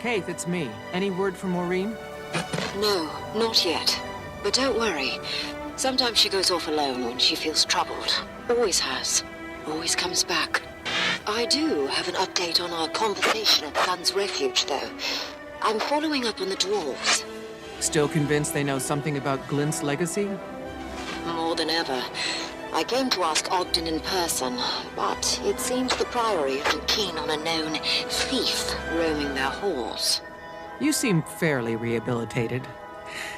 Keith, it's me. Any word from Maureen? No, not yet. But don't worry. Sometimes she goes off alone when she feels troubled. Always has. Always comes back. I do have an update on our conversation at Sun's Refuge, though. I'm following up on the dwarves. Still convinced they know something about Glint's legacy? More than ever. I came to ask Ogden in person, but it seems the Priory isn't keen on a known thief roaming their halls. You seem fairly rehabilitated.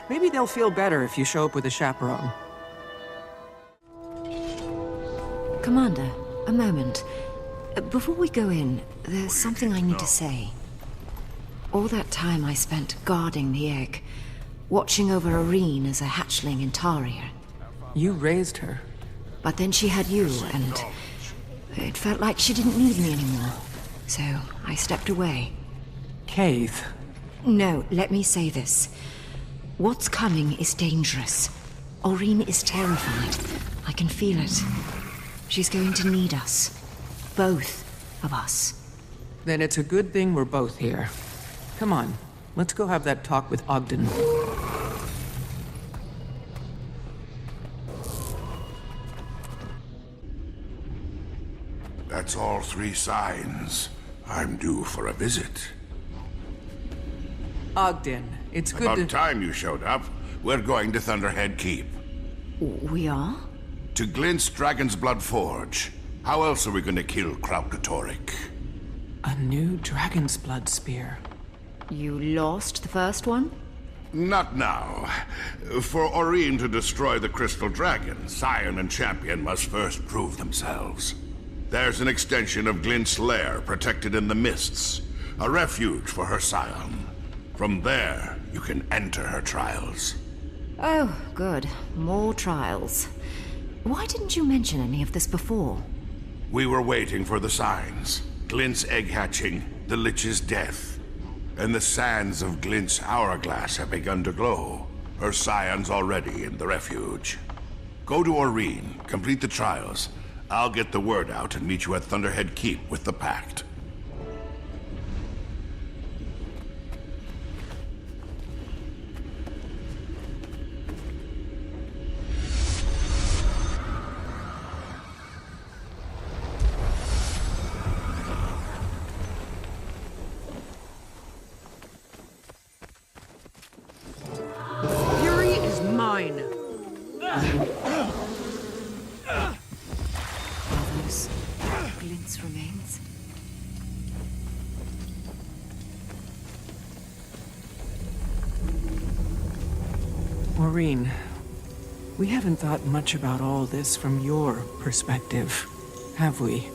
Maybe they'll feel better if you show up with a chaperone. Commander, a moment. Before we go in, there's something I need to say. All that time I spent guarding the egg, watching over Irene as a hatchling in Taria. You raised her. But then she had you, and it felt like she didn't need me anymore. So I stepped away. Keith. No, let me say this. What's coming is dangerous. Irene is terrified. I can feel it. She's going to need us. Both of us. Then it's a good thing we're both here. Come on, let's go have that talk with Ogden. That's all 3 signs. I'm due for a visit. Ogden, it's good About time you showed up. We're going to Thunderhead Keep. We are? To Glint's Dragonsblood Forge. How else are we going to kill Kraukatoric? A new Dragonsblood spear. You lost the first one? Not now. For Irene to destroy the Crystal Dragon, Scion and Champion must first prove themselves. There's an extension of Glint's lair protected in the mists. A refuge for her Scion. From there, you can enter her trials. Oh, good. More trials. Why didn't you mention any of this before? We were waiting for the signs. Glint's egg hatching, the Lich's death. And the sands of Glint's hourglass have begun to glow. Her Scion's already in the refuge. Go to Irene, complete the trials. I'll get the word out and meet you at Thunderhead Keep with the Pact. Fury is mine! Those Glint's remains? Maureen, we haven't thought much about all this from your perspective, have we?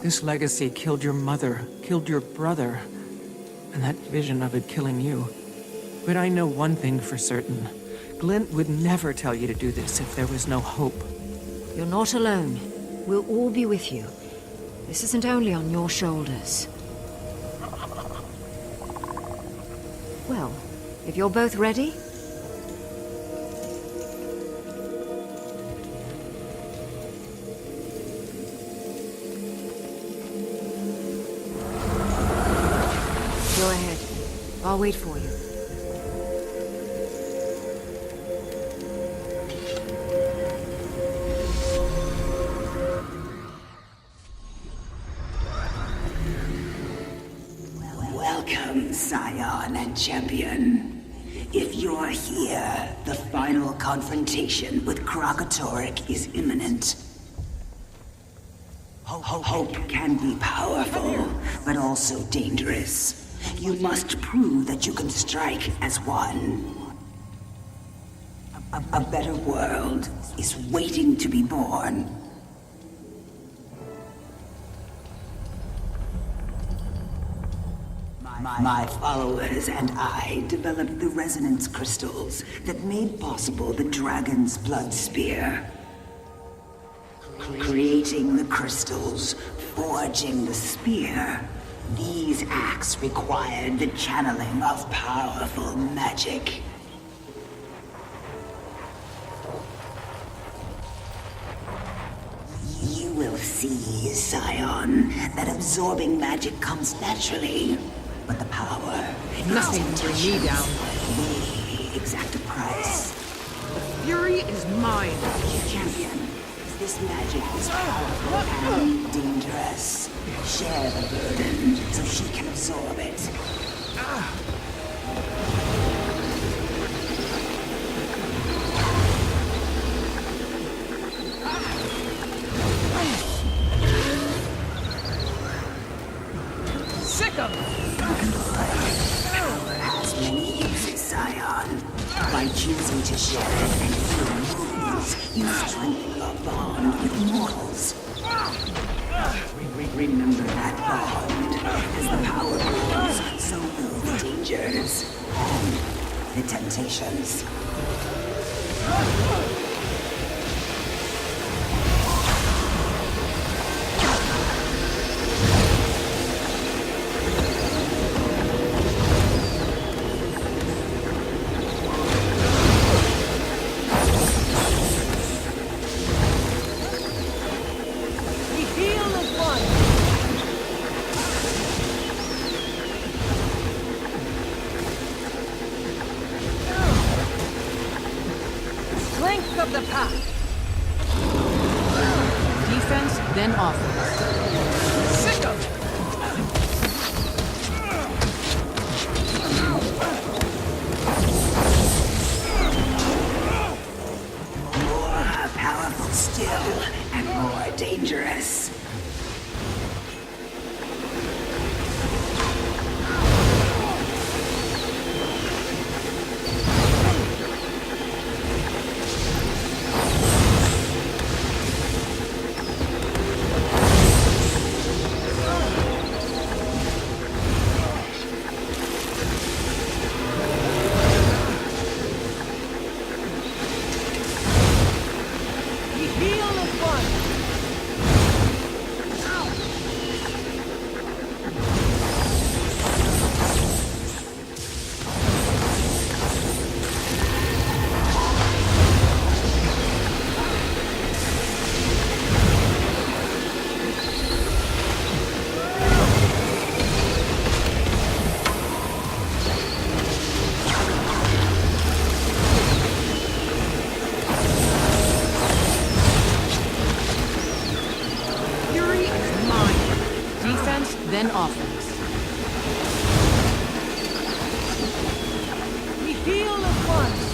This legacy killed your mother, killed your brother, and that vision of it killing you. But I know one thing for certain. Glint would never tell you to do this if there was no hope. You're not alone. We'll all be with you. This isn't only on your shoulders. Well, if you're both ready... Go ahead. I'll wait for you. Welcome, Scion and Champion. If you're here, the final confrontation with Kraukatoric is imminent. Hope can be powerful, but also dangerous. You must prove that you can strike as one. A better world is waiting to be born. My followers and I developed the resonance crystals that made possible the Dragonsblood spear. Creating the crystals, forging the spear. These acts required the channeling of powerful magic. You will see. see, Scion, that absorbing magic comes naturally. But the power... Nothing can bring me down. We exact a price. Fury is mine. Champion, this magic is powerful and dangerous. Share the burden so she can absorb it. Sick of Power has many uses, Scion. By choosing to share it and heal wounds, you strengthen your bond with mortals. Remember that bond. As the power grows, so will the dangers and the temptations. of the pack. Defense, then offense. Sick of it. More powerful still, and more dangerous. Then offense. We heal at once.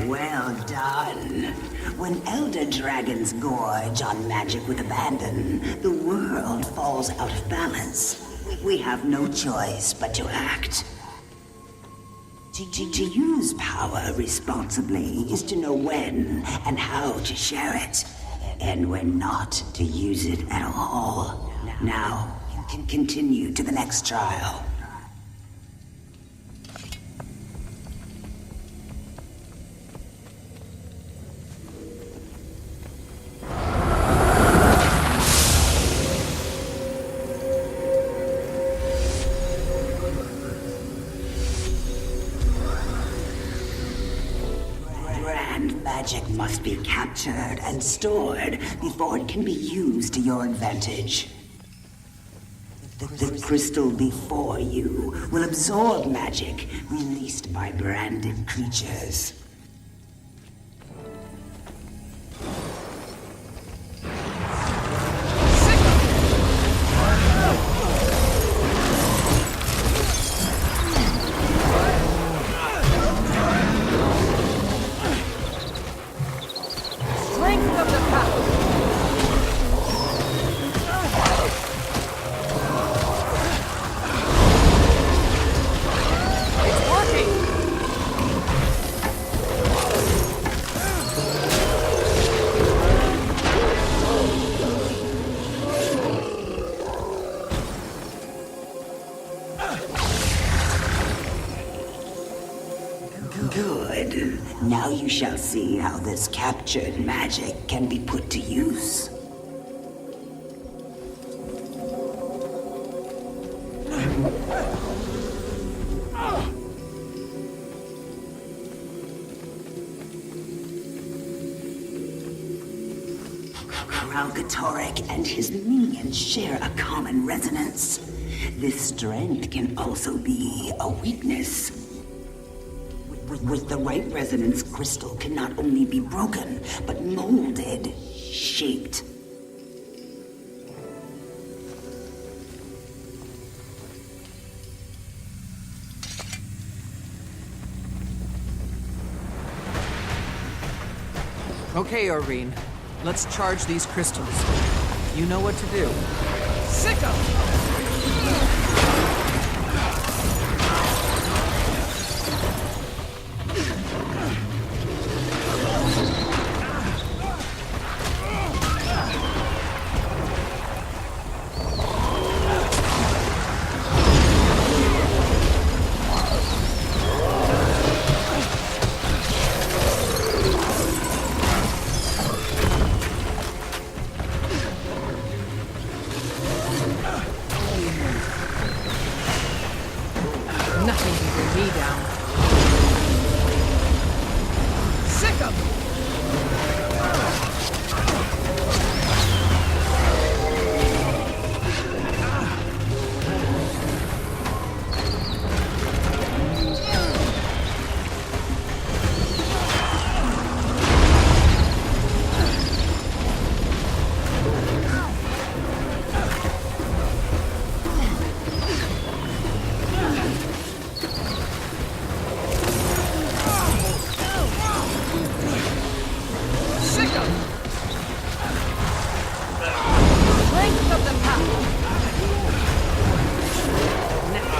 Well done. When elder dragons gorge on magic with abandon, the world falls out of balance. We have no choice but to act. To use power responsibly is to know when and how to share it, and when not to use it at all. Now, you can continue to the next trial. Magic must be captured and stored before it can be used to your advantage. The crystal before you will absorb magic released by branded creatures. Good. Now you shall see how this captured magic can be put to use. Dragonsblood and his minions share a common resonance. This strength can also be a weakness. With the right resonance, crystal can not only be broken, but molded, shaped. Okay, Oreen. Let's charge these crystals. You know what to do. Sick 'em! Nothing can bring me down. Sick 'em!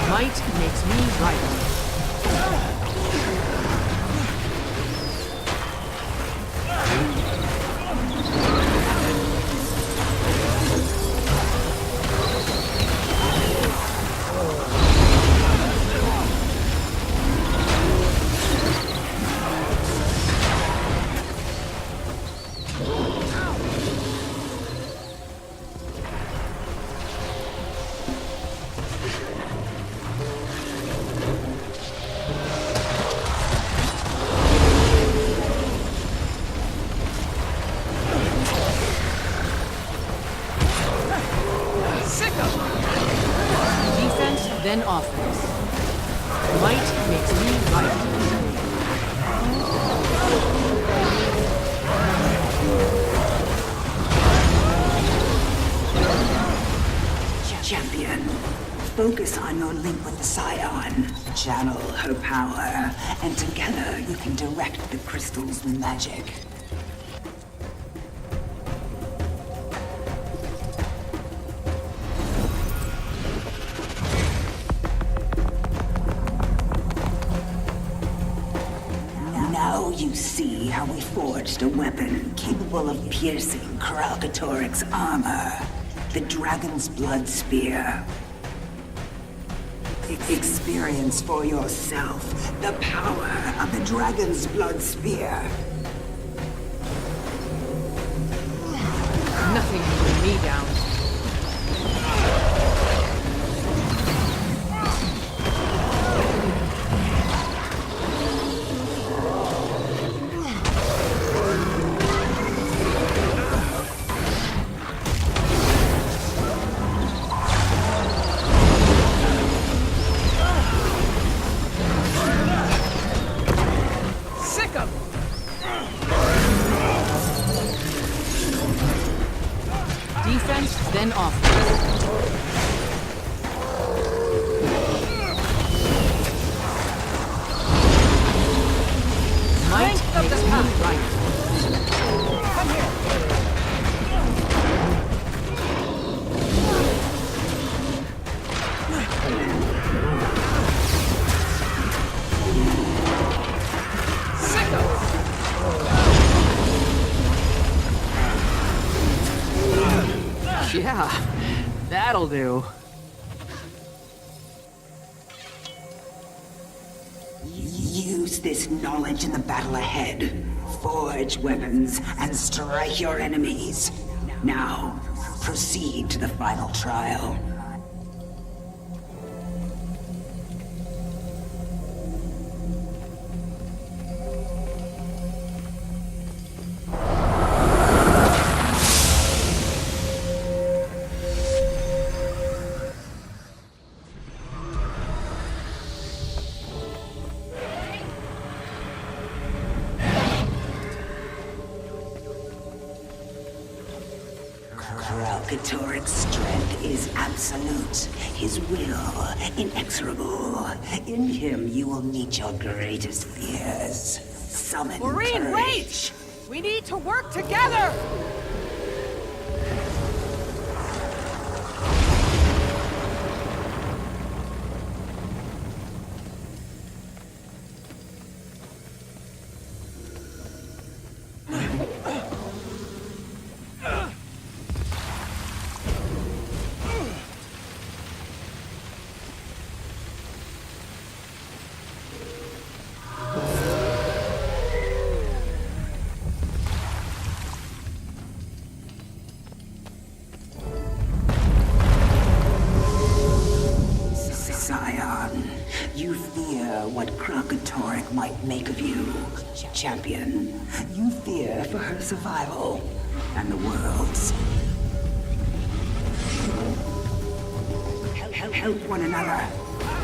Might makes me right. Then offense. Might makes me right. Champion, focus on your link with the Scion. Channel her power, and together you can direct the crystal's magic. Now you see how we forged a weapon capable of piercing Kralkatoric's armor. The Dragonsblood Spear. Experience for yourself the power of the Dragonsblood Spear. Nothing can bring me down. Defense, then offense. Might makes me right. Come here. Yeah, that'll do. Use this knowledge in the battle ahead. Forge weapons and strike your enemies. Now, proceed to the final trial. Krakatoric's strength is absolute, his will inexorable. In him you will meet your greatest fears. Summon Maureen, courage. wait! We need to work together! Scion, you fear what Krakatoric might make of you. Champion, you fear for her survival and the world's. Help one another.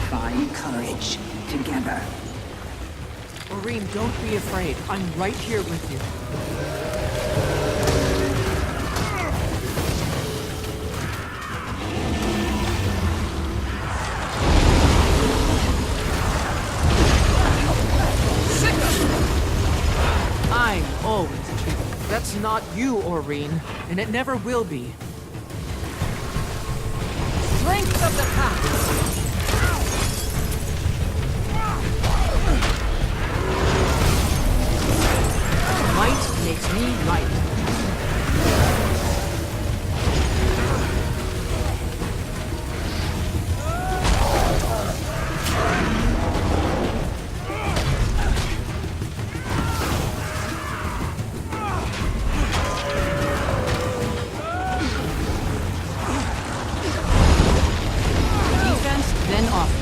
Find courage together. Maureen, don't be afraid. I'm right here with you. I'm always cheating. That's not you, Aureen, and it never will be. Strength of the pack! Might makes me right. Defense, then offense.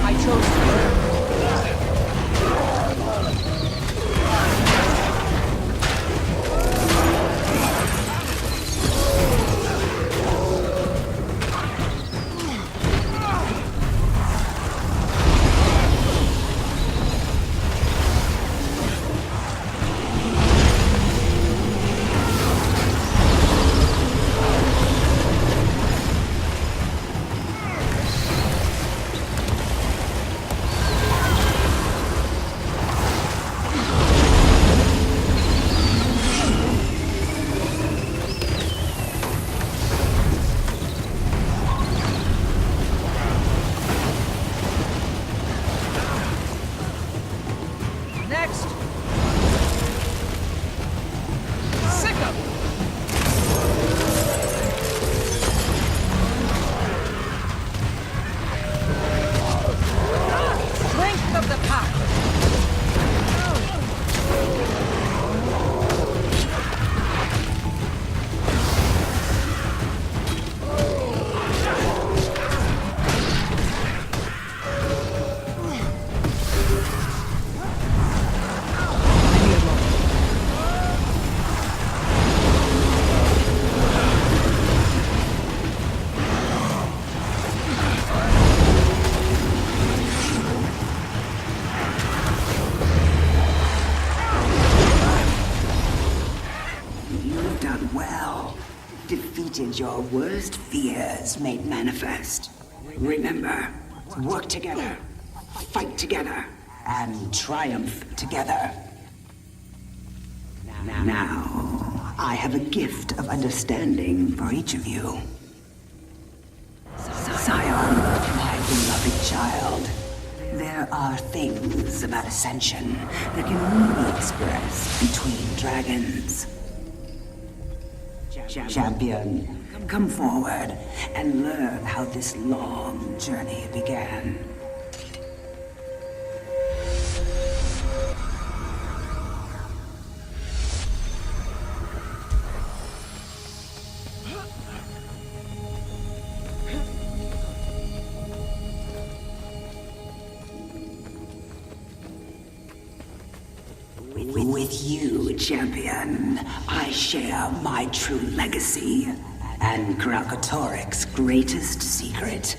I chose you. Next! Sick of it! Strength of the pack! You've done well. Defeated your worst fears made manifest. Remember, work together, fight together, and triumph together. Now, I have a gift of understanding for each of you. Scion, my beloved child, there are things about Ascension that can only be expressed between dragons. Champion, come forward and learn how this long journey began. With you, Champion, I share my true legacy and Kralkatorik's greatest secret.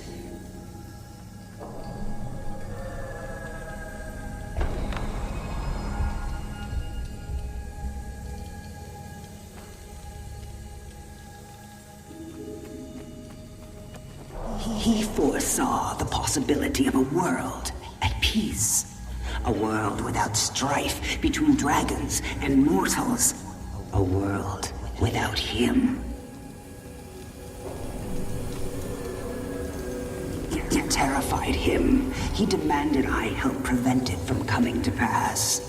He foresaw the possibility of a world at peace. A world without strife between dragons and mortals. A world without him. It terrified him. He demanded I help prevent it from coming to pass.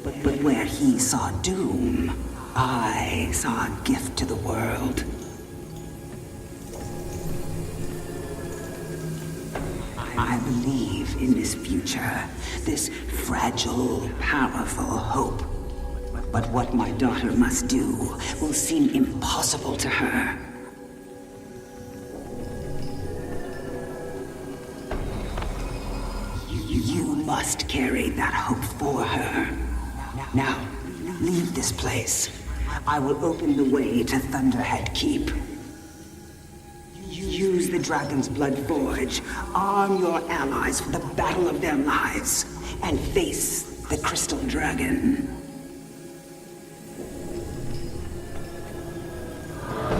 But where he saw doom, I saw a gift to the world. I believe in this future, this fragile, powerful hope. But what my daughter must do will seem impossible to her. You must carry that hope for her. Now, leave this place. I will open the way to Thunderhead Keep. Use the Dragonsblood Forge, arm your allies for the battle of their lives, and face the Crystal Dragon.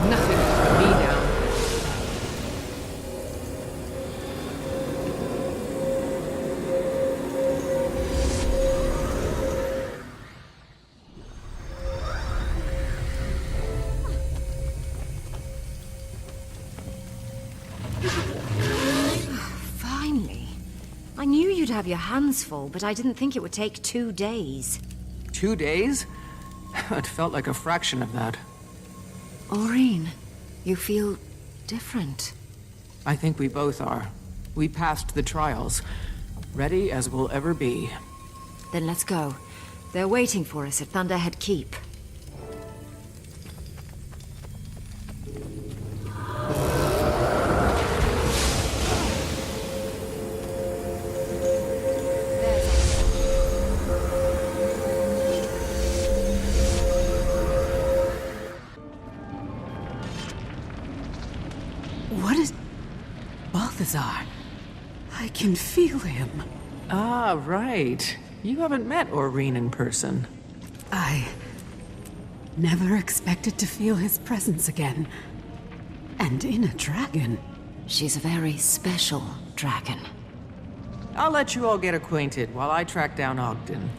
Nothing for me now. I knew you'd have your hands full, but I didn't think it would take 2 days. 2 days? It felt like a fraction of that. Aureen, you feel different. I think we both are. We passed the trials. Ready as we'll ever be. Then let's go. They're waiting for us at Thunderhead Keep. What is... Balthazar? I can feel him. Ah, right. You haven't met Aureen in person. I never expected to feel his presence again. And in a dragon. She's a very special dragon. I'll let you all get acquainted while I track down Ogden.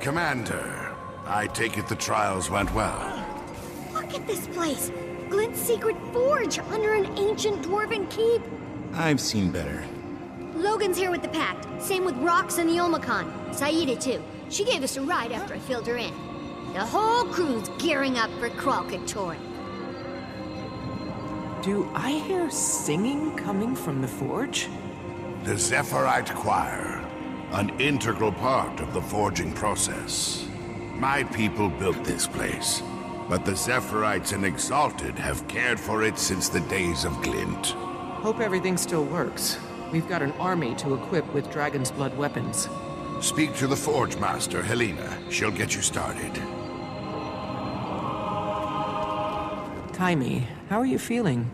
Commander, I take it the trials went well. Look at this place! Glint's secret forge under an ancient dwarven keep! I've seen better. Logan's here with the Pact. Same with Rox and the Omicon. Saida too. She gave us a ride after I filled her in. The whole crew's gearing up for Krakatoa. Do I hear singing coming from the forge? The Zephyrite Choir, an integral part of the forging process. My people built this place, but the Zephyrites and Exalted have cared for it since the days of Glint. Hope everything still works. We've got an army to equip with Dragonsblood weapons. Speak to the Forge Master, Helena. She'll get you started. Taimi, how are you feeling?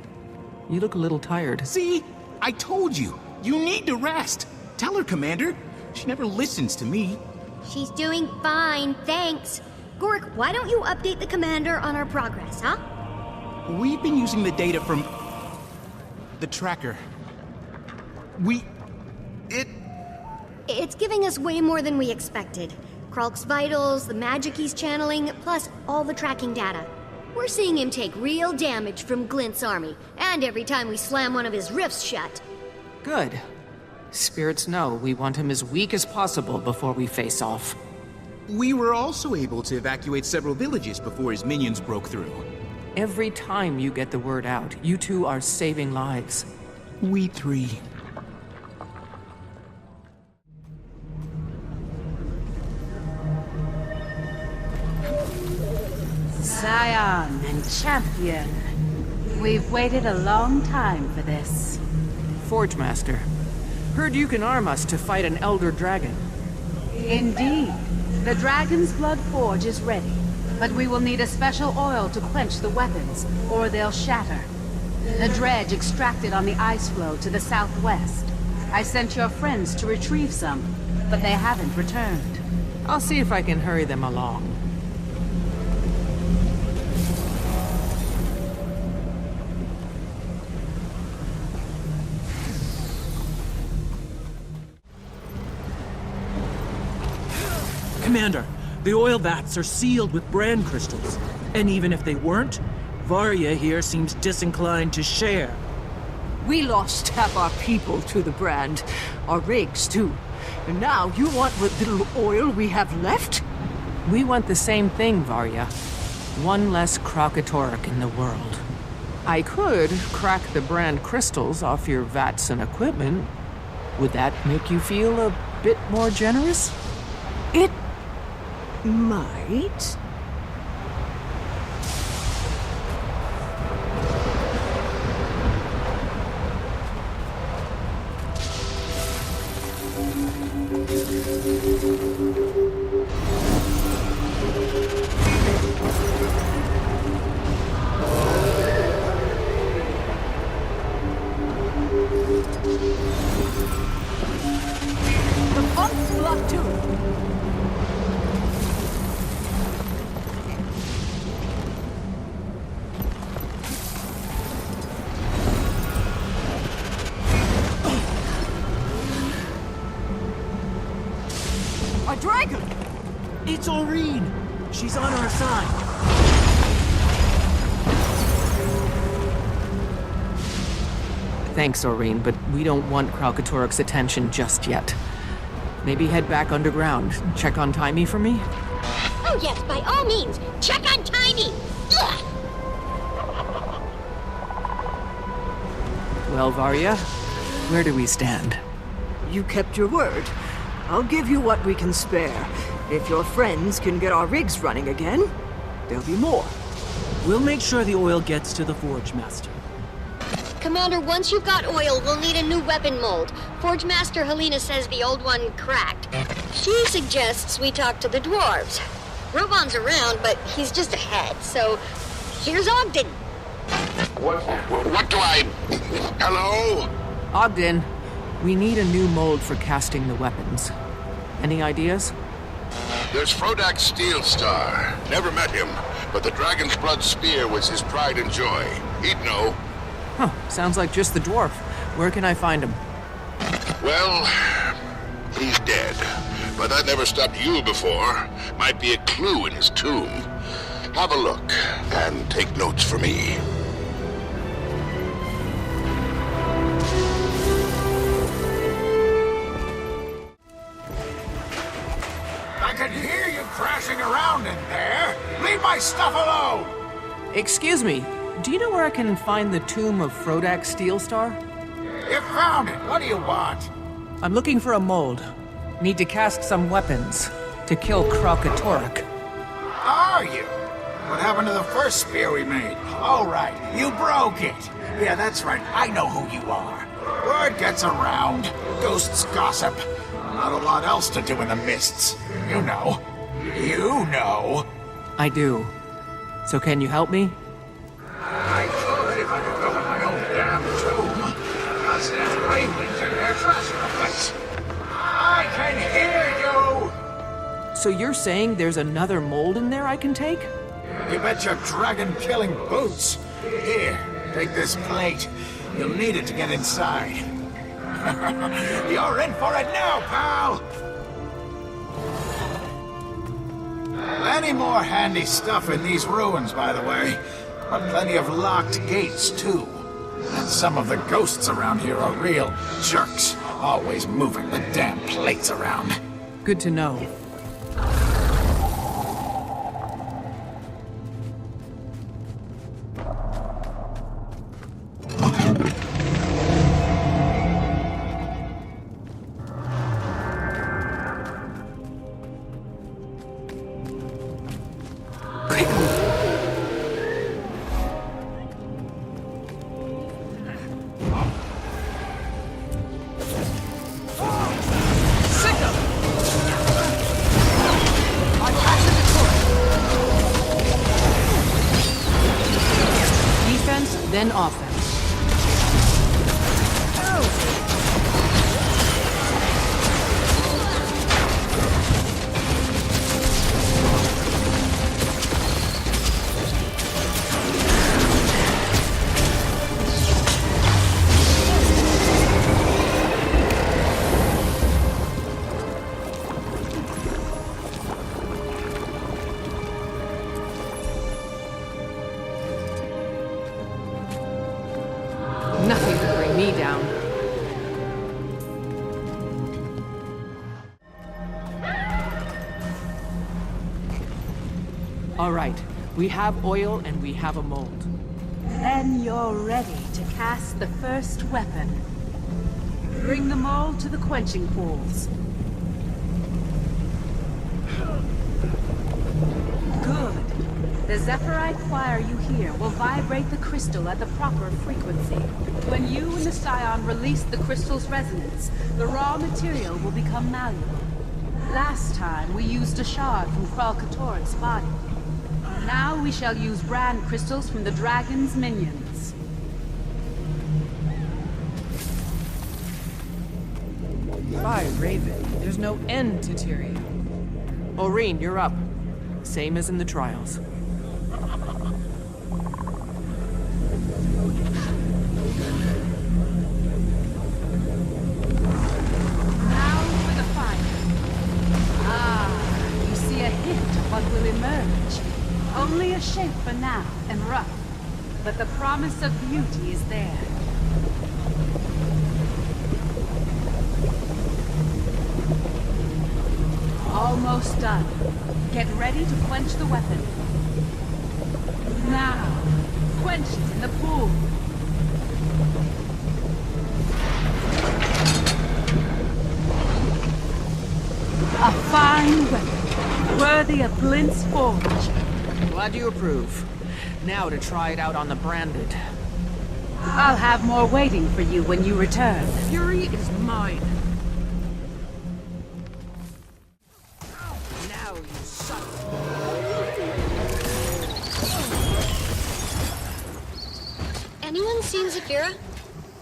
You look a little tired. See? I told you. You need to rest. Tell her, Commander. She never listens to me. She's doing fine, thanks. Gork, why don't you update the commander on our progress, huh? We've been using the data from the tracker. It's giving us way more than we expected. Kralk's vitals, the magic he's channeling, plus all the tracking data. We're seeing him take real damage from Glint's army, and every time we slam one of his rifts shut. Good. Spirits know we want him as weak as possible before we face off. We were also able to evacuate several villages before his minions broke through. Every time you get the word out, you two are saving lives. We three. Scion and Champion. We've waited a long time for this. Forge Master. Heard you can arm us to fight an Elder Dragon. Indeed. The Dragonsblood forge is ready, but we will need a special oil to quench the weapons, or they'll shatter. The dredge extracted on the ice floe to the southwest. I sent your friends to retrieve some, but they haven't returned. I'll see if I can hurry them along. Commander, the oil vats are sealed with brand crystals. And even if they weren't, Varya here seems disinclined to share. We lost half our people to the brand. Our rigs, too. And now you want what little oil we have left? We want the same thing, Varya. One less Krakatoa in the world. I could crack the brand crystals off your vats and equipment. Would that make you feel a bit more generous? It might. The punk's blocked too. A dragon! It's Aurene! She's on our side. Thanks, Aurene, but we don't want Krakatoa's attention just yet. Maybe head back underground. Check on Taimi for me? Oh yes, by all means, check on Taimi! Ugh! Well, Varya, where do we stand? You kept your word. I'll give you what we can spare. If your friends can get our rigs running again, there'll be more. We'll make sure the oil gets to the Forge Master. Commander, once you've got oil, we'll need a new weapon mold. Forge Master Helena says the old one cracked. She suggests we talk to the dwarves. Roban's around, but he's just ahead, so here's Ogden. What do I... Hello? Ogden, we need a new mold for casting the weapons. Any ideas? There's Frodak Steelstar. Never met him, but the Dragon's Blood Spear was his pride and joy. He'd know. Huh, sounds like just the dwarf. Where can I find him? Well, he's dead. But that never stopped you before. Might be a clue in his tomb. Have a look, and take notes for me. Back at around in there! Leave my stuff alone! Excuse me, do you know where I can find the tomb of Frodak Steelstar? You found it! What do you want? I'm looking for a mold. Need to cast some weapons to kill Kralkatorrik. Are you? What happened to the first spear we made? Oh, right. You broke it. Yeah, that's right. I know who you are. Word gets around. Ghosts gossip. Not a lot else to do in the mists. You know. You know. I do. So can you help me? I could if I could go in my own damn tomb. Because there's railings in there trashing the place. I can hear you! So you're saying there's another mold in there I can take? You bet your dragon-killing boots. Here, take this plate. You'll need it to get inside. You're in for it now, pal! Plenty more handy stuff in these ruins, by the way. But plenty of locked gates, too. And some of the ghosts around here are real jerks. Always moving the damn plates around. Good to know. Then offense. Nothing could bring me down. All right, we have oil and we have a mold. Then you're ready to cast the first weapon. Bring the mold to the quenching pools. Good. The Zephyrite choir you hear will vibrate the crystal at the proper frequency. When you and the Scion release the crystal's resonance, the raw material will become malleable. Last time, we used a shard from Kralkatorrik's body. Now we shall use brand crystals from the dragon's minions. By Raven, there's no end to Tyrion. Oreen, you're up. Same as in the trials. Now for the fire. Ah, you see a hint of what will emerge. Only a shape for now, and rough. But the promise of beauty is there. Almost done. Get ready to quench the weapon. Now, quench it in the pool. A fine weapon, worthy of Glint's forge. Glad you approve. Now to try it out on the branded. I'll have more waiting for you when you return. Fury is mine. Now you suck. Anyone seen Zafira?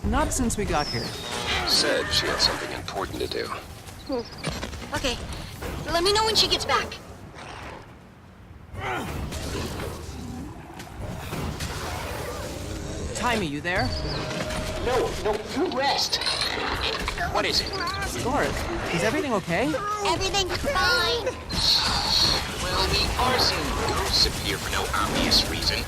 Not since we got here. Said she had something important to do. Okay. Let me know when she gets back. Timmy, you there? No, you rest. What is it? Scorik, is everything okay? Everything's fine. Well, we are seeing ghosts appear for no obvious reason.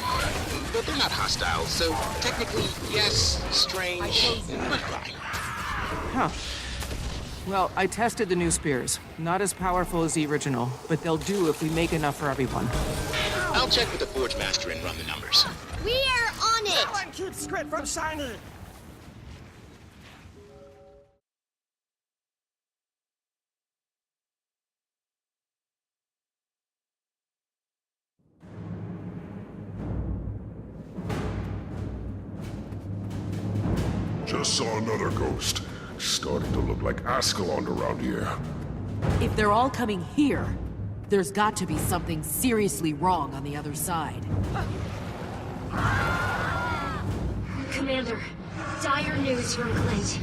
But they're not hostile, so technically, yes, strange, but fine. Huh. Well, I tested the new spears. Not as powerful as the original, but they'll do if we make enough for everyone. I'll check with the Forge Master and run the numbers. We are on it! Someone keep script from Shiny! Just saw another ghost. Starting to look like Ascalon around here. If they're all coming here, there's got to be something seriously wrong on the other side. Commander, dire news from Clint.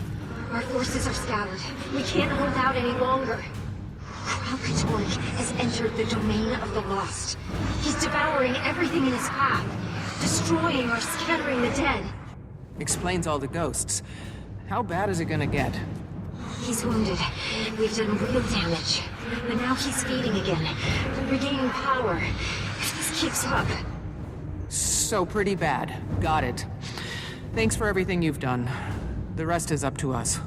Our forces are scattered. We can't hold out any longer. Kralkatork has entered the domain of the lost. He's devouring everything in his path, destroying or scattering the dead. Explains all the ghosts. How bad is it gonna get? He's wounded. We've done real damage. But now he's feeding again, regaining power. If this keeps up... So pretty bad. Got it. Thanks for everything you've done. The rest is up to us.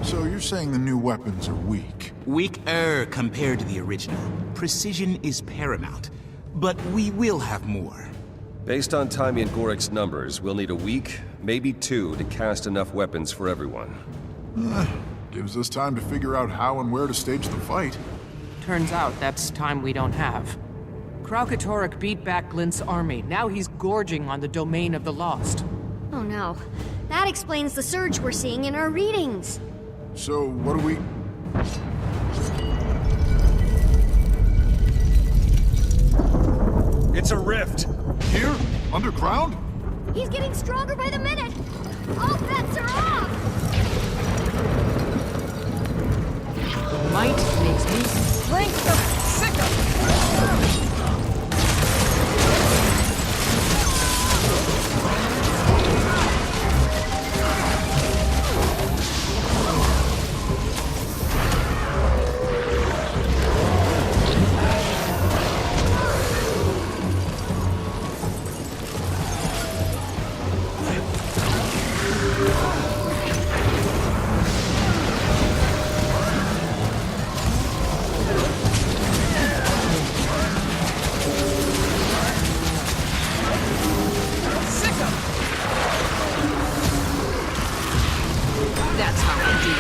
So you're saying the new weapons are weak? Weaker compared to the original. Precision is paramount. But we will have more. Based on Taimi and Gorik's numbers, we'll need a week, maybe 2, to cast enough weapons for everyone. Gives us time to figure out how and where to stage the fight. Turns out that's time we don't have. Kralkatork beat back Glint's army. Now he's gorging on the domain of the lost. Oh no. That explains the surge we're seeing in our readings. So, what do we... It's a rift! Here? Underground? He's getting stronger by the minute! All bets are off! Might makes me Strength of Sickum! That's how I do it.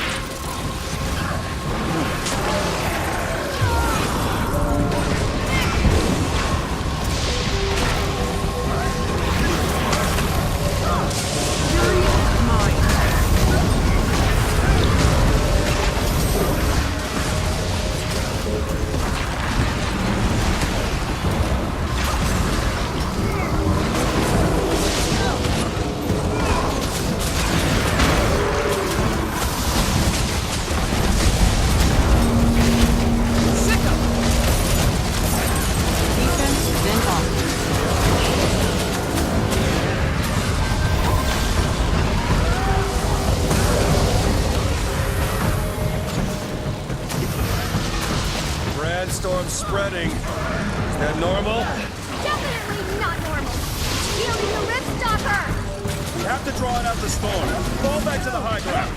Storm's spreading. Is that normal? Definitely not normal! Wielding the Rift Stalker! We have to draw it out the storm. Fall back to the high ground.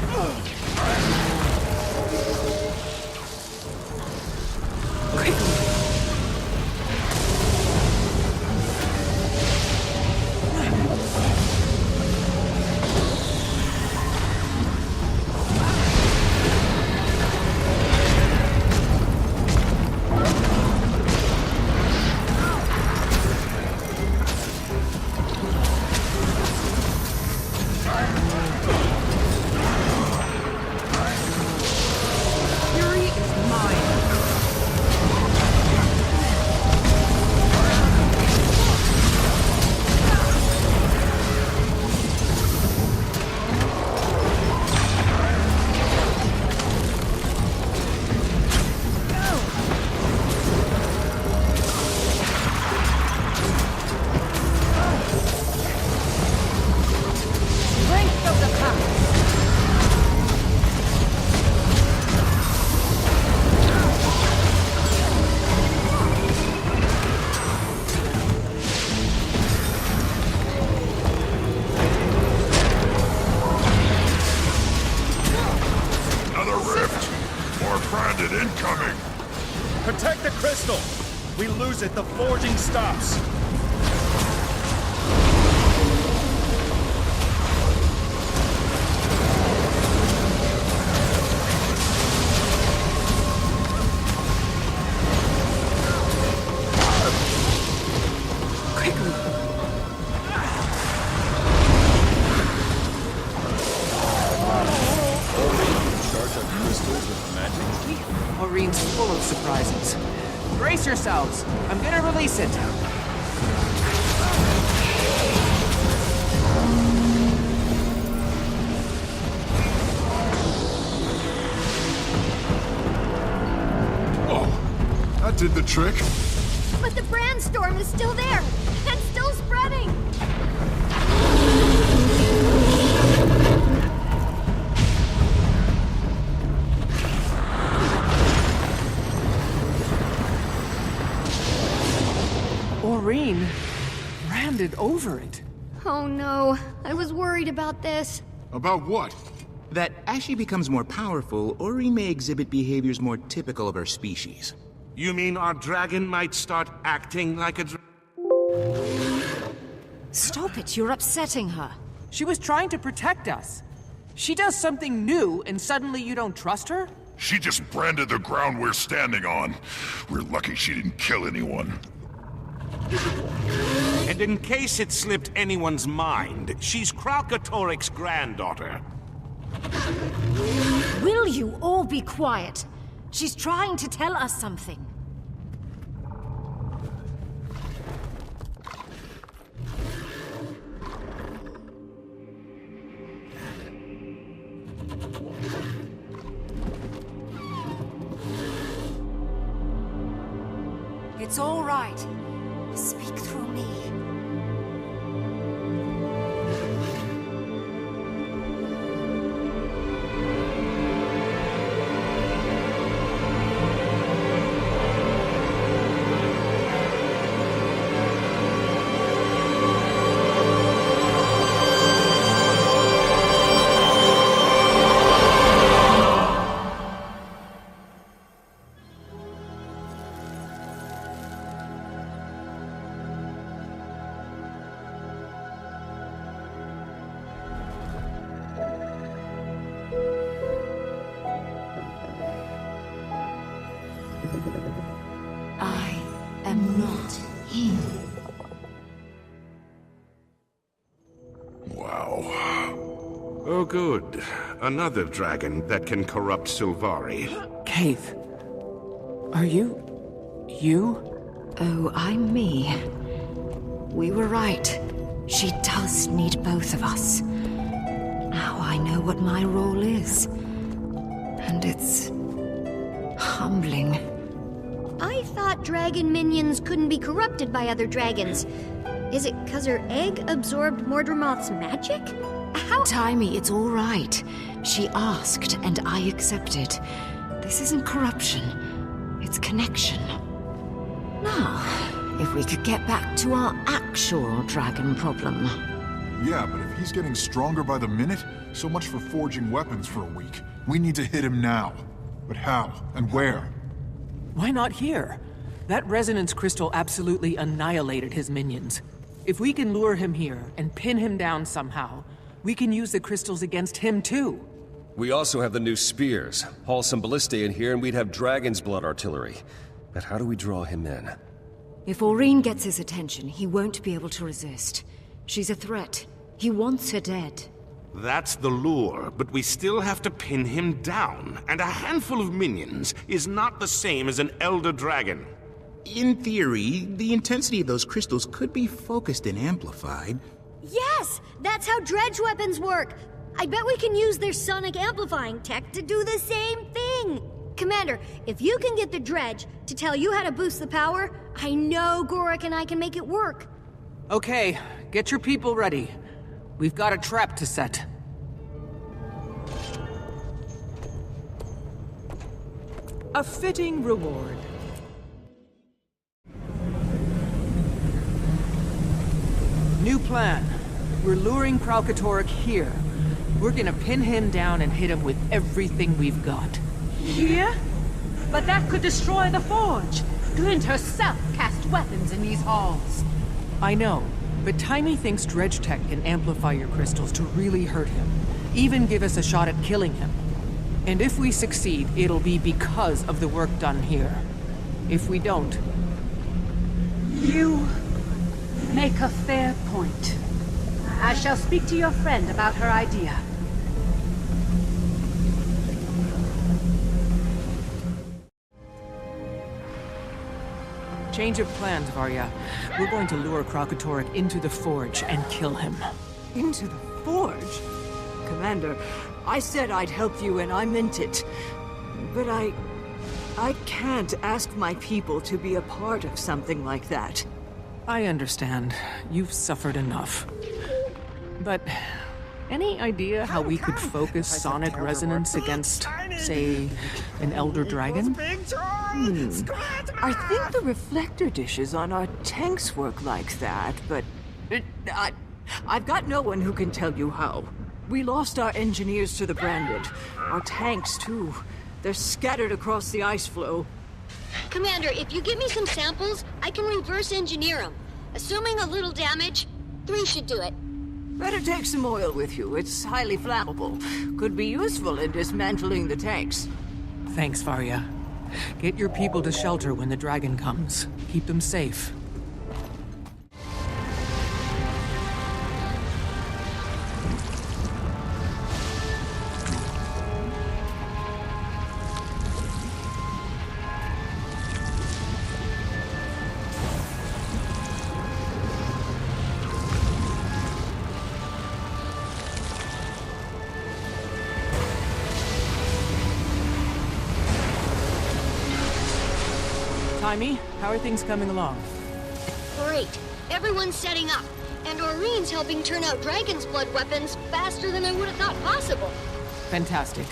Branded incoming! Protect the crystal! We lose it, the forging stops! Maureen's full of surprises. Brace yourselves. I'm gonna release it. Oh, that did the trick. But the brand storm is still there, and still spreading! Maureen branded over it. Oh no, I was worried about this. About what? That as she becomes more powerful, Ori may exhibit behaviors more typical of her species. You mean our dragon might start acting like a Stop it, you're upsetting her. She was trying to protect us. She does something new and suddenly you don't trust her? She just branded the ground we're standing on. We're lucky she didn't kill anyone. And in case it slipped anyone's mind, she's Kralkatorik's granddaughter. Will you all be quiet? She's trying to tell us something. It's all right. Speak through me. I am not him. Wow. Oh, good. Another dragon that can corrupt Sylvari. Kaith. Are you... you? Oh, I'm me. We were right. She does need both of us. Now I know what my role is. And it's... humbling. I thought dragon minions couldn't be corrupted by other dragons. Is it 'cause her egg absorbed Mordremoth's magic? How— Timey, it's all right. She asked, and I accepted. This isn't corruption. It's connection. Now, if we could get back to our actual dragon problem. Yeah, but if he's getting stronger by the minute, so much for forging weapons for a week. We need to hit him now. But how? And where? Why not here? That resonance crystal absolutely annihilated his minions. If we can lure him here and pin him down somehow, we can use the crystals against him too. We also have the new spears. Haul some ballistae in here and we'd have Dragonsblood artillery. But how do we draw him in? If Aurene gets his attention, he won't be able to resist. She's a threat. He wants her dead. That's the lure, but we still have to pin him down. And a handful of minions is not the same as an elder dragon. In theory, the intensity of those crystals could be focused and amplified. Yes! That's how dredge weapons work! I bet we can use their sonic amplifying tech to do the same thing! Commander, if you can get the dredge to tell you how to boost the power, I know Gorik and I can make it work. Okay, get your people ready. We've got a trap to set. A fitting reward. New plan. We're luring Kralkatorik here. We're gonna pin him down and hit him with everything we've got. Here? But that could destroy the forge. Glint herself cast weapons in these halls. I know, but Timey thinks Dredge Tech can amplify your crystals to really hurt him. Even give us a shot at killing him. And if we succeed, it'll be because of the work done here. If we don't... You make a fair point. I shall speak to your friend about her idea. Change of plans, Varya. We're going to lure Krakatorik into the forge and kill him. Into the forge? Commander, I said I'd help you and I meant it. But I can't ask my people to be a part of something like that. I understand. You've suffered enough. But any idea how we could focus sonic resonance against, say, an elder dragon? I think the reflector dishes on our tanks work like that, but I've got no one who can tell you how. We lost our engineers to the Branded. Our tanks, too. They're scattered across the ice flow. Commander, if you give me some samples, I can reverse engineer them. Assuming a little damage, 3 should do it. Better take some oil with you. It's highly flammable. Could be useful in dismantling the tanks. Thanks, Varya. Get your people to shelter when the dragon comes. Keep them safe. Timey, how are things coming along? Great. Everyone's setting up. And Aureen's helping turn out Dragonsblood weapons faster than I would have thought possible. Fantastic.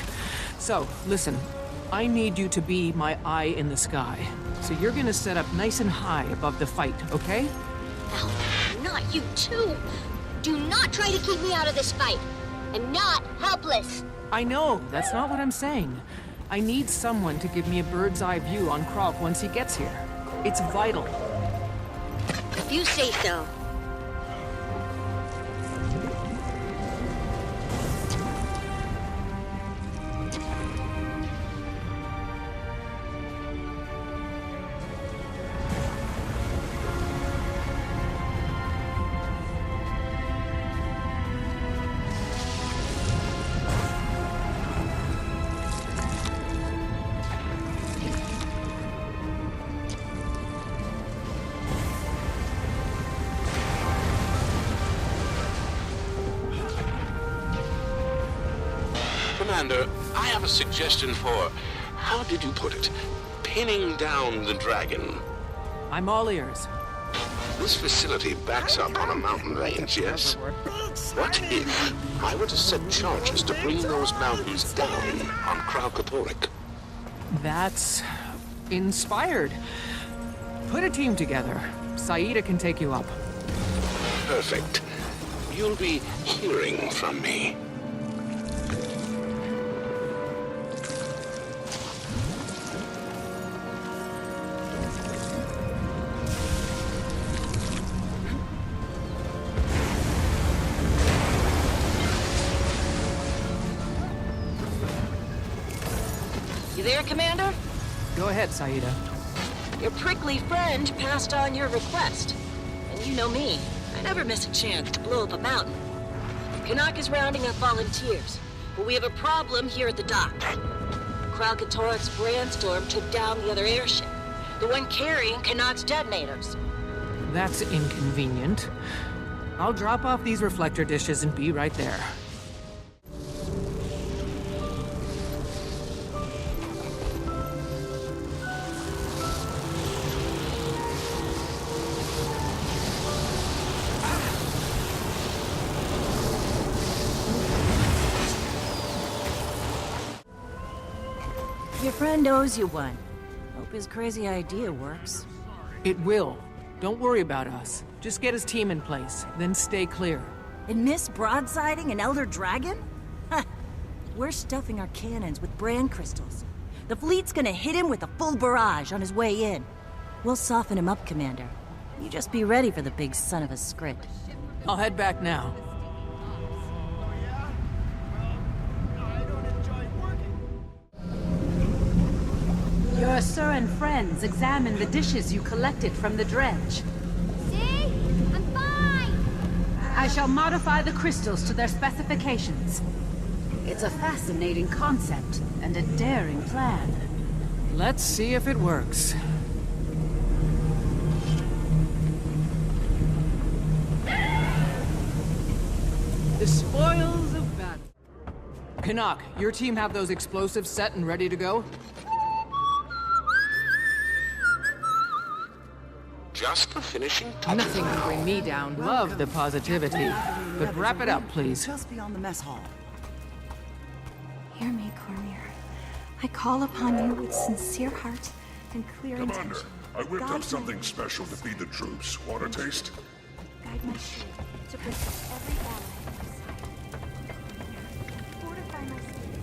So, listen. I need you to be my eye in the sky. So you're gonna set up nice and high above the fight, okay? Al, not you too. Do not try to keep me out of this fight. I'm not helpless. I know. That's not what I'm saying. I need someone to give me a bird's eye view on Krog once he gets here. It's vital. If you say so. Commander, I have a suggestion for, how did you put it, pinning down the dragon. I'm all ears. This facility backs up on a mountain range, yes? What if I were to set charges to bring those mountains down on Krakatorik? That's... inspired. Put a team together. Saida can take you up. Perfect. You'll be hearing from me. You there, Commander? Go ahead, Saida. Your prickly friend passed on your request. And you know me. I never miss a chance to blow up a mountain. Canuck is rounding up volunteers, but we have a problem here at the dock. Kralkatorik's brandstorm took down the other airship, the one carrying Canuck's detonators. That's inconvenient. I'll drop off these reflector dishes and be right there. Your friend owes you one. Hope his crazy idea works. It will. Don't worry about us. Just get his team in place, then stay clear. And miss broadsiding an elder dragon? Huh. We're stuffing our cannons with brand crystals. The fleet's gonna hit him with a full barrage on his way in. We'll soften him up, Commander. You just be ready for the big son of a scrit. I'll head back now. Your sir and friends examine the dishes you collected from the dredge. See? I'm fine! I shall modify the crystals to their specifications. It's a fascinating concept and a daring plan. Let's see if it works. The spoils of battle. Canuck, your team have those explosives set and ready to go? Just the finishing touches. Nothing can bring me down. Love the positivity. But wrap it up, please. Just beyond the mess hall. Hear me, Cormier. I call upon you with sincere heart and clear Commander, intention. I whipped up something special to feed the troops. Want a taste? Guide my shield to protect every ally at my side. Fortify my spirit.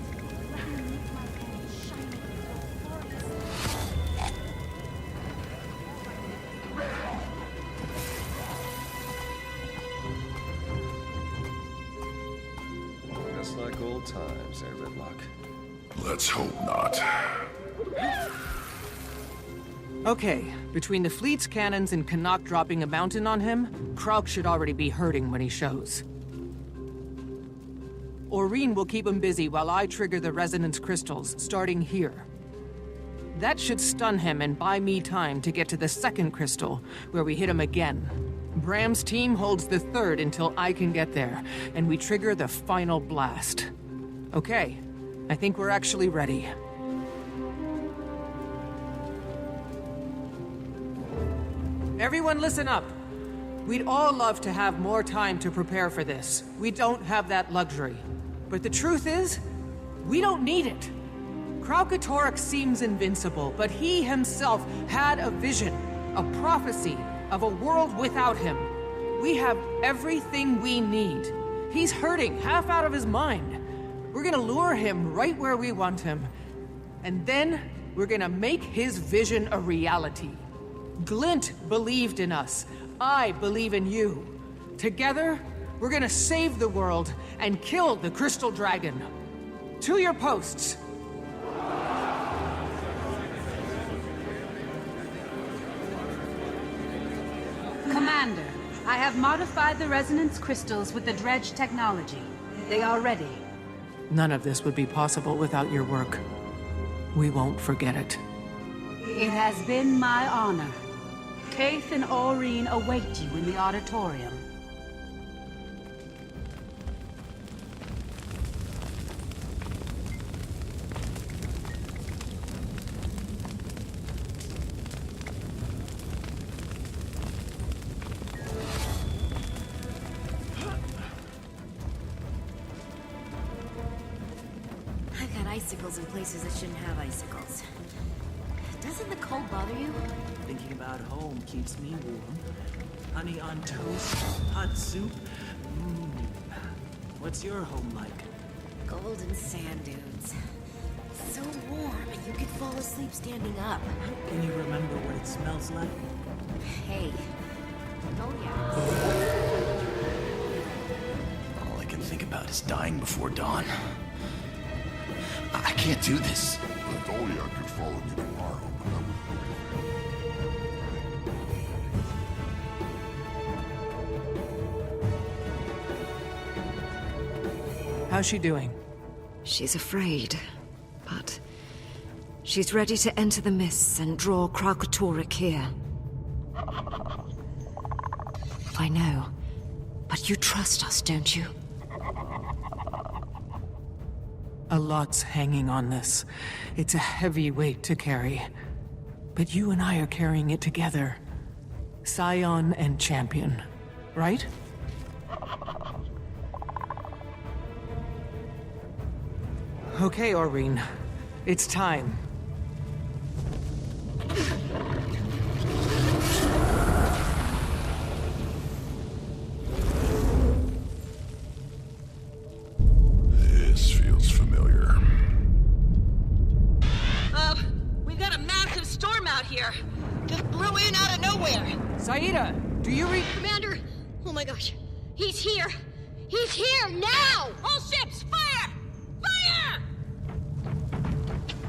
Let me meet my end shining with your Just like old times, eh, Ridlock? Let's hope not. Okay, between the fleet's cannons and Canuck dropping a mountain on him, Krauk should already be hurting when he shows. Aurene will keep him busy while I trigger the resonance crystals, starting here. That should stun him and buy me time to get to the second crystal, where we hit him again. Bram's team holds the third until I can get there, and we trigger the final blast. Okay, I think we're actually ready. Everyone listen up. We'd all love to have more time to prepare for this. We don't have that luxury. But the truth is, we don't need it. Kraukatorix seems invincible, but he himself had a vision, a prophecy of a world without him. We have everything we need. He's hurting, half out of his mind. We're gonna lure him right where we want him. And then we're gonna make his vision a reality. Glint believed in us. I believe in you. Together, we're gonna save the world and kill the Crystal Dragon. To your posts. Commander, I have modified the resonance crystals with the dredge technology. They are ready. None of this would be possible without your work. We won't forget it. It has been my honor. Kaith and Aurene await you in the auditorium. I've got icicles in places that shouldn't have icicles. Doesn't the cold bother you? Thinking about home keeps me warm. Honey on toast, hot soup. What's your home like? Golden sand dunes. So warm, you could fall asleep standing up. Can you remember what it smells like? Hey. Oh yeah. All I can think about is dying before dawn. I can't do this. If only I could follow you tomorrow. How's she doing? She's afraid, but she's ready to enter the mists and draw Kraukatorix here. I know, but you trust us, don't you? A lot's hanging on this. It's a heavy weight to carry. But you and I are carrying it together. Scion and Champion, right? Okay, Aurene. It's time. This feels familiar. in out of nowhere! Saida, do you read... Commander! Oh my gosh. He's here! He's here now! All ships, fire! Fire!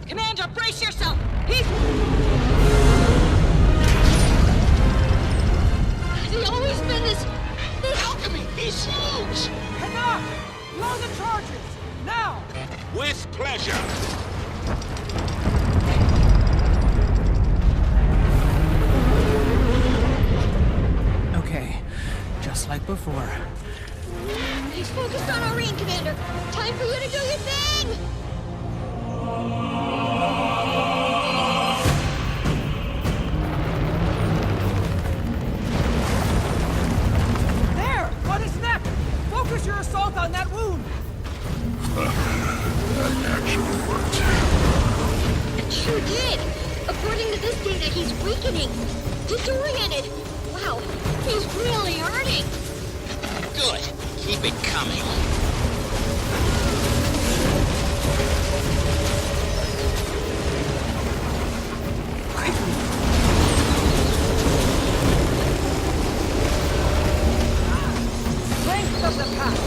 Commander, brace yourself! He's... Has he always been this... Alchemy! He's huge! Canuck! Blow the charges! Now! With pleasure! Okay, just like before. He's focused on Irene, Commander. Time for you to do your thing! There! On his neck! Focus your assault on that wound! That actually worked. It sure did! According to this data, he's weakening. Disoriented. Wow, he's really hurting. Good. Keep it coming. Length of the path!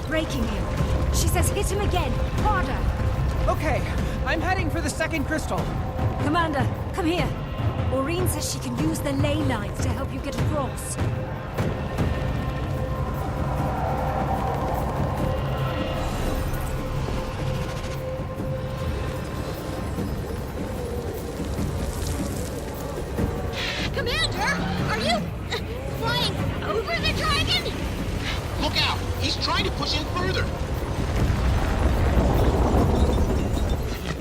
Breaking him. She says hit him again. Harder. Okay, I'm heading for the second crystal. Commander, come here. Maureen says she can use the ley lines to help you get across. Commander, are you flying over the dragon? Look out! He's trying to push in further.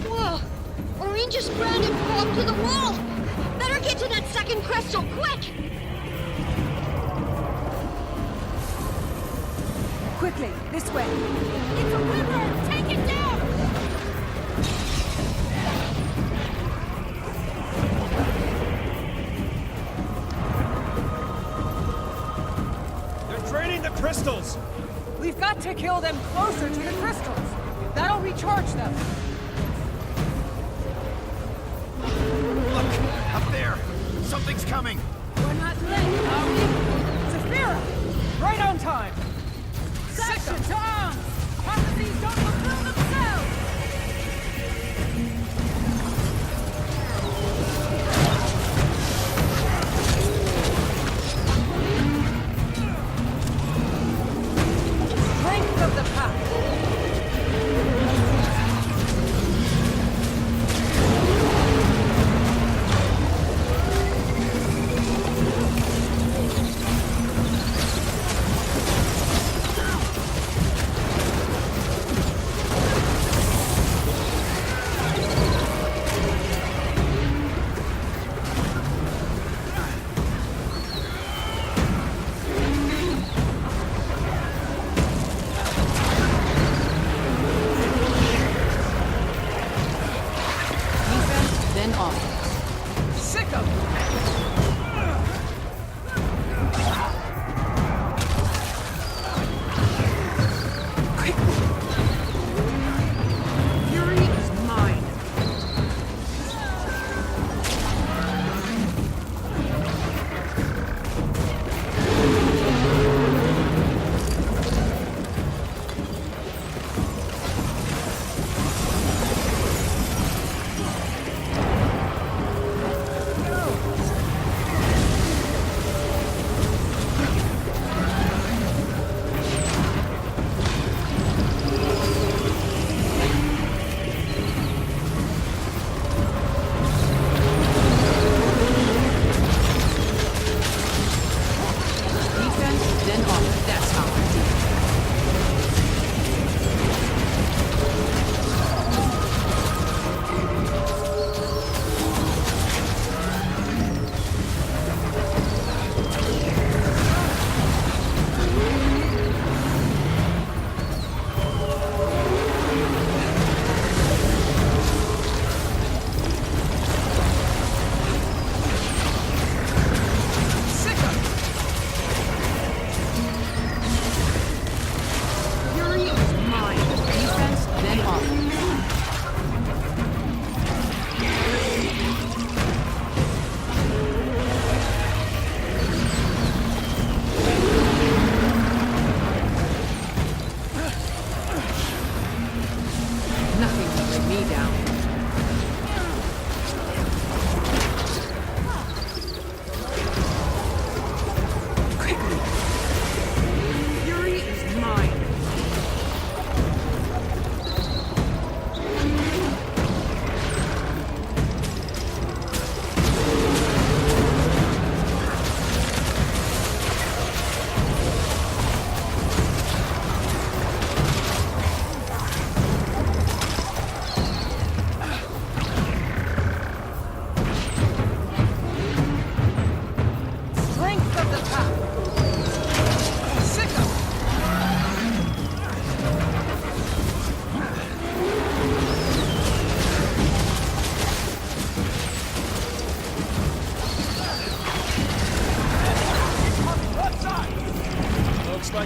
Whoa! Maureen just grounded Bob to the wall! Better get to that second crystal, quick! Quickly, this way. It's a river! Take it down! They're draining the crystals! We've got to kill them closer to the crystals. That'll recharge them. Look! Up there! Something's coming! We're not late, are we? Saphira! Right on time! Section to arms! Prophecies don't fulfill themselves! Strength of the pack! Then off. Sick of Fury is mine.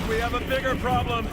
think we have a bigger problem.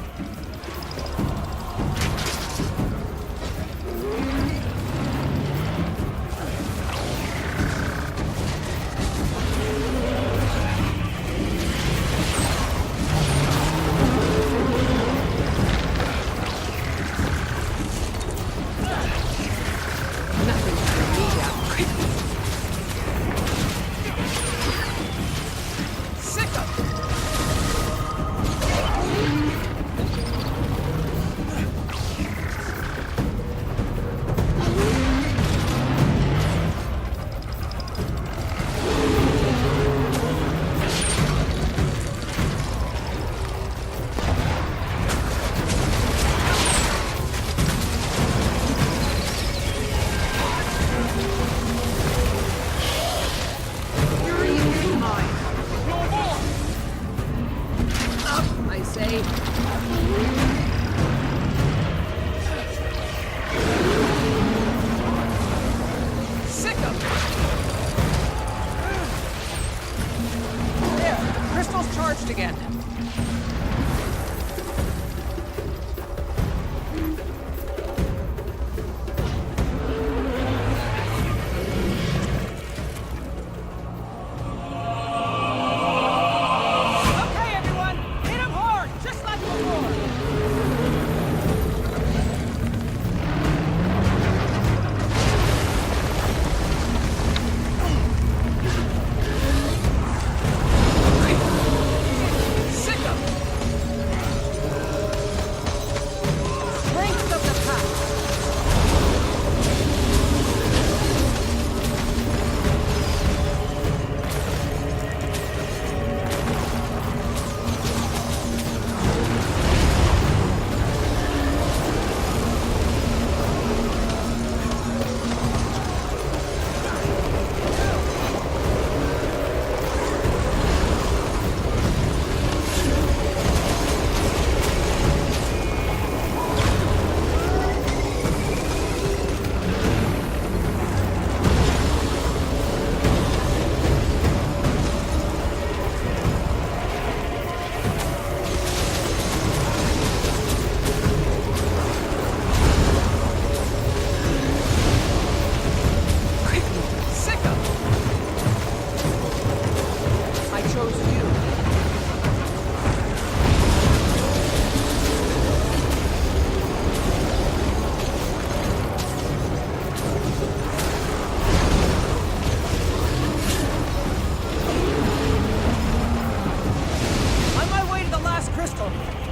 Again. Okay, everyone! Hit him hard, just like before!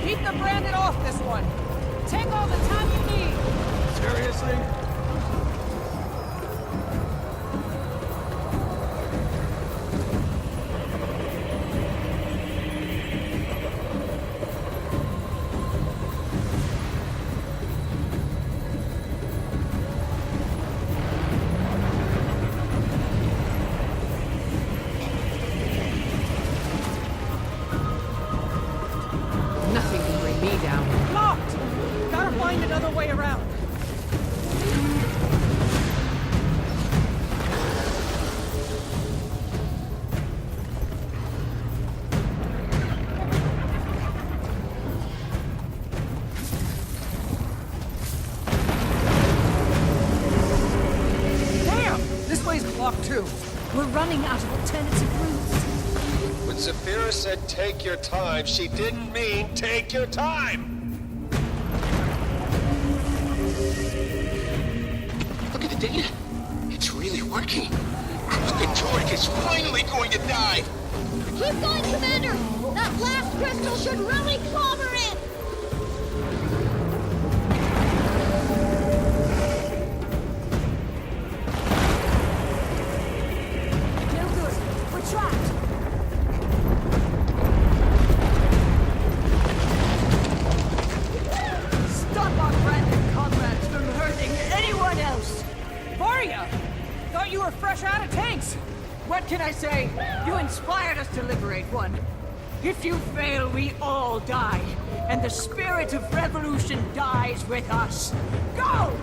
Keep the branded off this one. Take all the time you need. Seriously? Nothing can bring me down. Locked! Gotta find another way around. Damn! This way's blocked too. We're running out of alternative routes. When Zafira said take your time, she didn't mean take your time! Look at the data. It's really working. The Torque is finally going to die. Keep going, Commander! That last crystal should really clobber it! No good. We're trapped. Stop our branded comrades from hurting anyone else! Varya! Thought you were fresh out of tanks! What can I say? You inspired us to liberate one. If you fail, we all die. And the spirit of revolution dies with us. Go!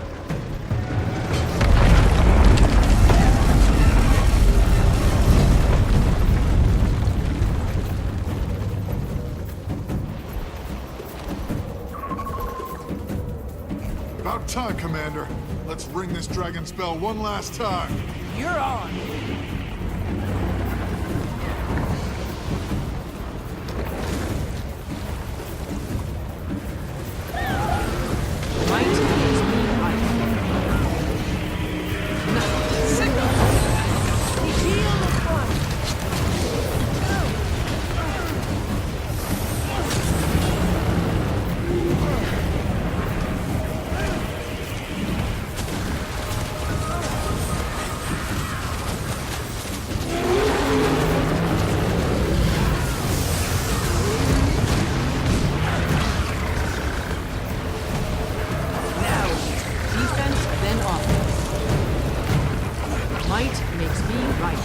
About time, Commander. Let's ring this dragon's bell one last time. You're on. Might makes me right. Signal! The heel of one. Might makes me right.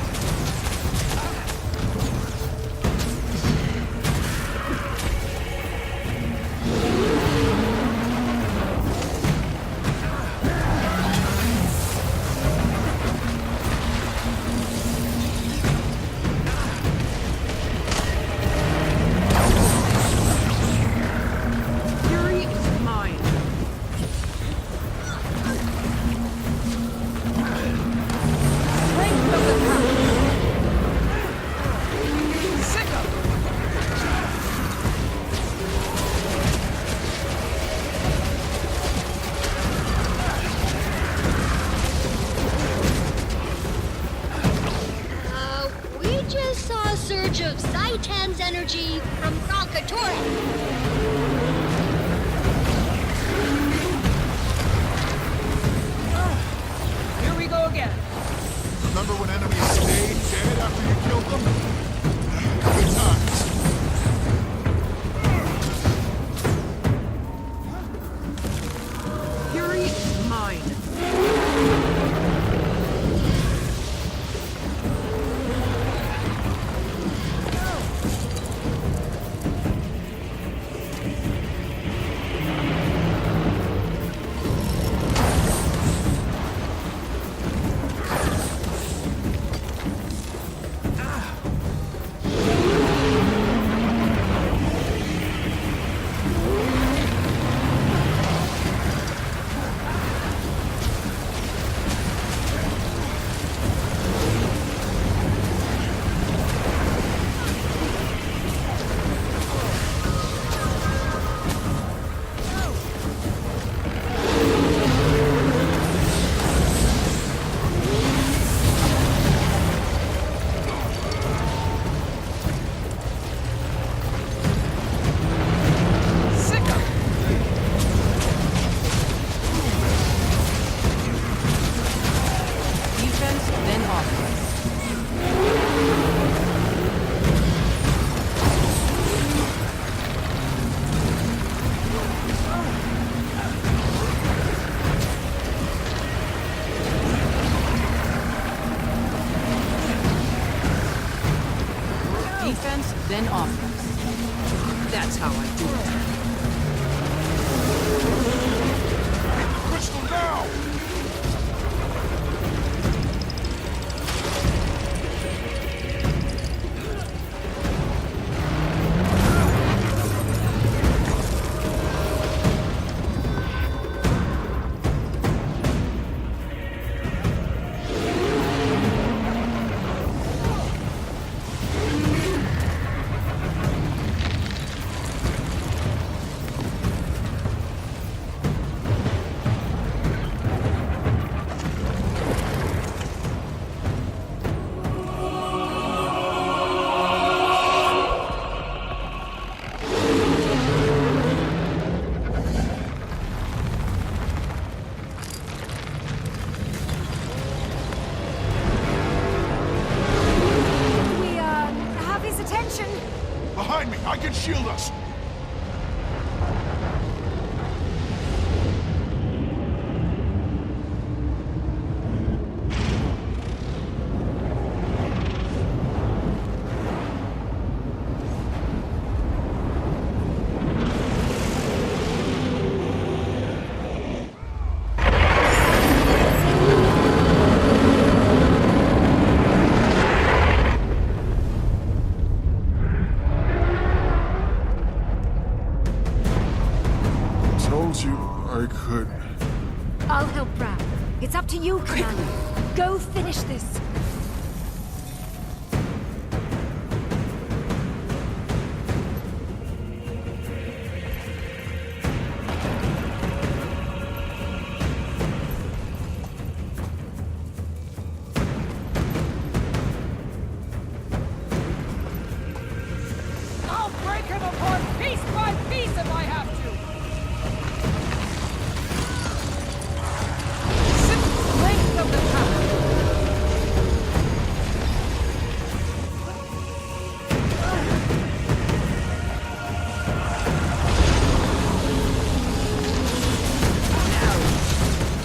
Fury is mine. Strength of the crown. Sickle. We just saw a surge of Zaitan's energy from Krakatoa. Here we go again. Remember when enemies stayed dead after you killed them? Good times. Fury is mine. Defense, then offense. Defense, then offense. That's how I do it. Crystal now! Behind me! I can shield us! you, Commander. Go finish this. I'll break him apart piece by piece if I have to! Length of the path!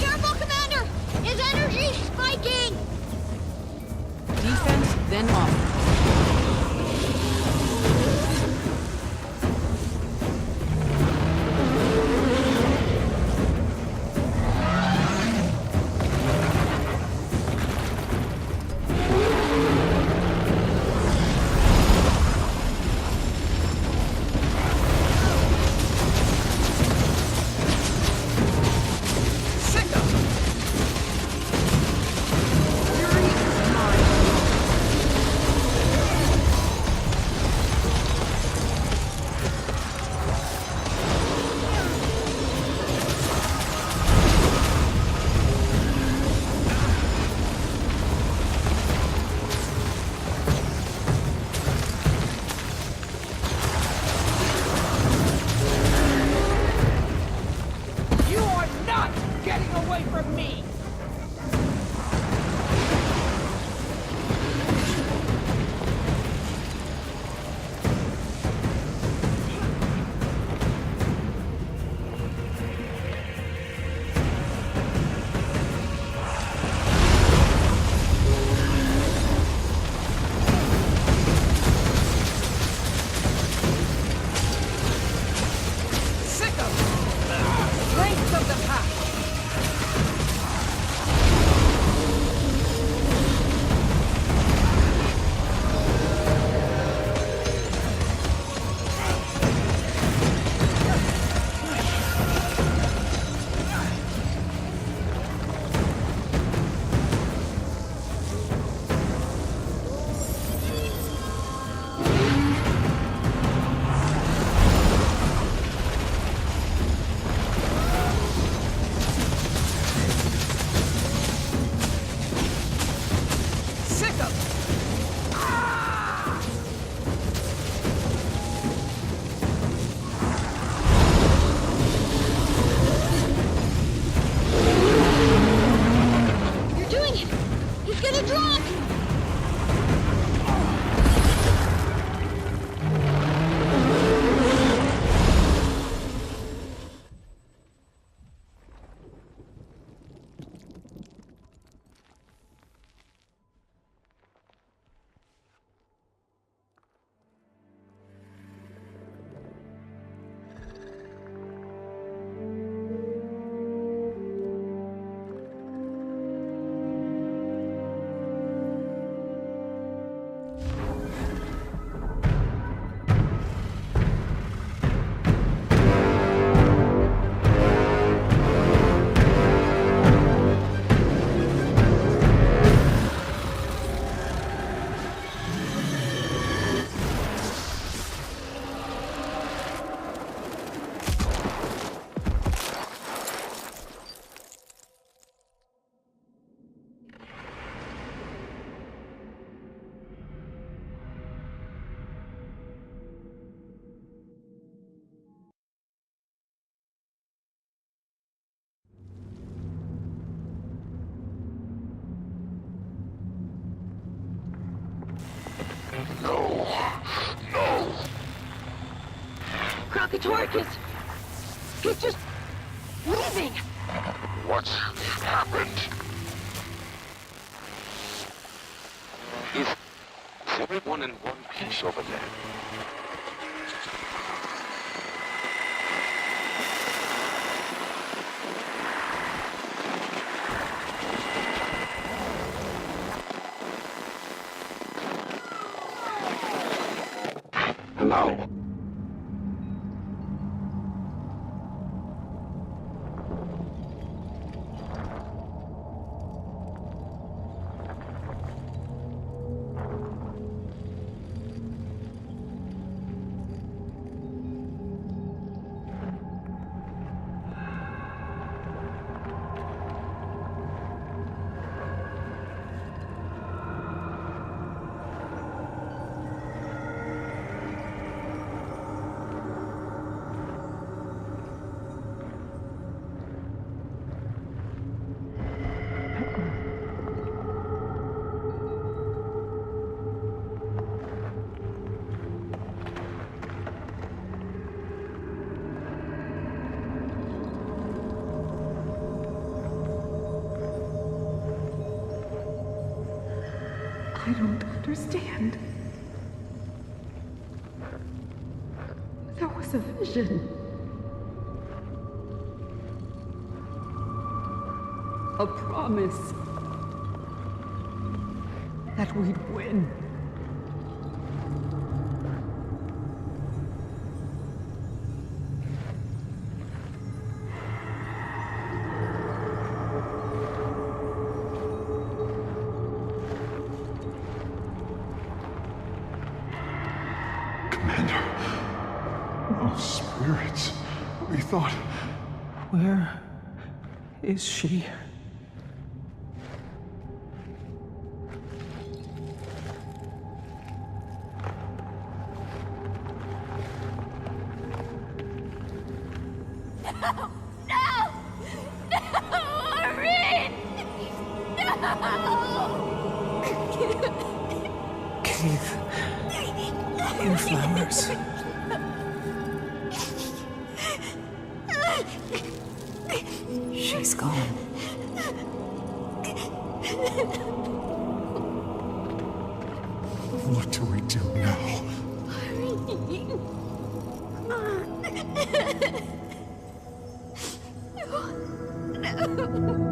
Careful, Commander! His energy's spiking! Defense, then offense. You are not getting away from me! Sick of it! Length of the path! Sick of it! You're doing it! He's gonna drop! Crocatoricus! He's just leaving! What happened? Is everyone in one piece over there? Hello? understand. There was a vision. A promise that we'd win. Commander. Oh, spirits. We thought... Where is she? Cave. In flowers. She's gone. What do we do now? No.